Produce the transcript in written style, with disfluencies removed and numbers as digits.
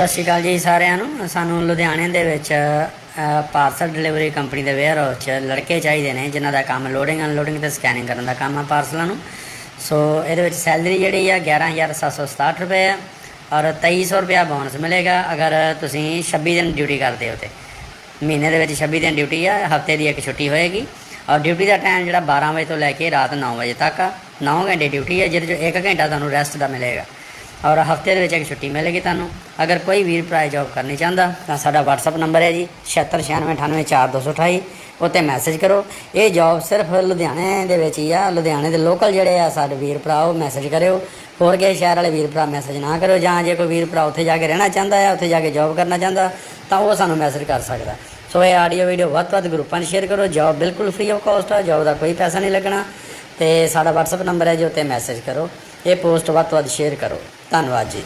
ਸਤਿ ਸ਼੍ਰੀ ਅਕਾਲ ਜੀ ਸਾਰਿਆਂ ਨੂੰ। ਸਾਨੂੰ ਲੁਧਿਆਣੇ ਦੇ ਵਿੱਚ ਪਾਰਸਲ ਡਿਲੀਵਰੀ ਕੰਪਨੀ ਦੇ ਵੇਅਰ ਹਾਊਸ 'ਚ ਲੜਕੇ ਚਾਹੀਦੇ ਨੇ ਜਿਨ੍ਹਾਂ ਦਾ ਕੰਮ ਲੋਡਿੰਗ ਅਨਲੋਡਿੰਗ ਤੇ ਸਕੈਨਿੰਗ ਕਰਨ ਦਾ ਕੰਮ ਆ ਪਾਰਸਲਾਂ ਨੂੰ। ਸੋ ਇਹਦੇ ਵਿੱਚ ਸੈਲਰੀ ਜਿਹੜੀ ਆ 11,767 ਰੁਪਏ ਆ ਔਰ 2300 ਰੁਪਇਆ ਬੋਨਸ ਮਿਲੇਗਾ ਅਗਰ ਤੁਸੀਂ 26 ਦਿਨ ਡਿਊਟੀ ਕਰਦੇ ਹੋ। ਤੇ ਮਹੀਨੇ ਦੇ ਵਿੱਚ 26 ਦਿਨ ਡਿਊਟੀ ਆ, ਹਫਤੇ ਦੀ ਇੱਕ ਛੁੱਟੀ ਹੋਏਗੀ ਔਰ ਡਿਊਟੀ ਦਾ ਟਾਈਮ ਜਿਹੜਾ 12 ਵਜੇ ਤੋਂ ਲੈ ਕੇ ਰਾਤ 9 ਵਜੇ ਤੱਕ ਆ। 9 ਘੰਟੇ ਡਿਊਟੀ ਹੈ ਜਿਹਦੇ 'ਚੋਂ 1 ਘੰਟਾ ਤੁਹਾਨੂੰ ਰੈਸਟ ਦਾ ਮਿਲੇਗਾ ਔਰ ਹਫਤੇ ਦੇ ਵਿੱਚ ਇੱਕ ਛੁੱਟੀ ਮਿਲੇਗੀ ਤੁਹਾਨੂੰ। ਅਗਰ ਕੋਈ ਵੀਰ ਭਰਾ ਜੋਬ ਕਰਨੀ ਚਾਹੁੰਦਾ ਤਾਂ ਸਾਡਾ WhatsApp ਨੰਬਰ ਹੈ ਜੀ 7696984228। ਉੱਤੇ ਮੈਸੇਜ ਕਰੋ। ਇਹ ਜੋਬ ਸਿਰਫ ਲੁਧਿਆਣੇ ਦੇ ਵਿੱਚ ਹੀ ਆ। ਲੁਧਿਆਣੇ ਦੇ ਲੋਕਲ ਜਿਹੜੇ ਆ ਸਾਡੇ ਵੀਰ ਭਰਾ ਉਹ ਮੈਸੇਜ ਕਰਿਓ। ਹੋਰ ਕਿਸੇ ਸ਼ਹਿਰ ਵਾਲੇ ਵੀਰ ਭਰਾ ਮੈਸੇਜ ਨਾ ਕਰਿਓ। ਜਾਂ ਜੇ ਕੋਈ ਵੀਰ ਭਰਾ ਉੱਥੇ ਜਾ ਕੇ ਰਹਿਣਾ ਚਾਹੁੰਦਾ ਹੈ, ਉੱਥੇ ਜਾ ਕੇ ਜੋਬ ਕਰਨਾ ਚਾਹੁੰਦਾ ਤਾਂ ਉਹ ਸਾਨੂੰ ਮੈਸੇਜ ਕਰ ਸਕਦਾ। ਸੋ ਇਹ ਆਡੀਓ ਵੀਡੀਓ ਵੱਧ ਤੋਂ ਵੱਧ ਗਰੁੱਪਾਂ 'ਚ ਸ਼ੇਅਰ ਕਰੋ। ਜੋਬ ਬਿਲਕੁਲ ਫ੍ਰੀ ਆਫ ਕਾਸਟ ਆ, ਜੋਬ ਦਾ ਕੋਈ ਪੈਸਾ ਨਹੀਂ ਲੱਗਣਾ। ਤੇ ਸਾਡਾ WhatsApp ਨੰਬਰ ਹੈ ਜੀ, ਉੱਤੇ ਮੈਸੇਜ ਕਰੋ। ਇਹ ਪੋਸਟ ਵੱਧ ਤੋਂ ਵੱਧ ਸ਼ੇਅਰ ਕਰੋ। ਧੰਨਵਾਦ ਜੀ।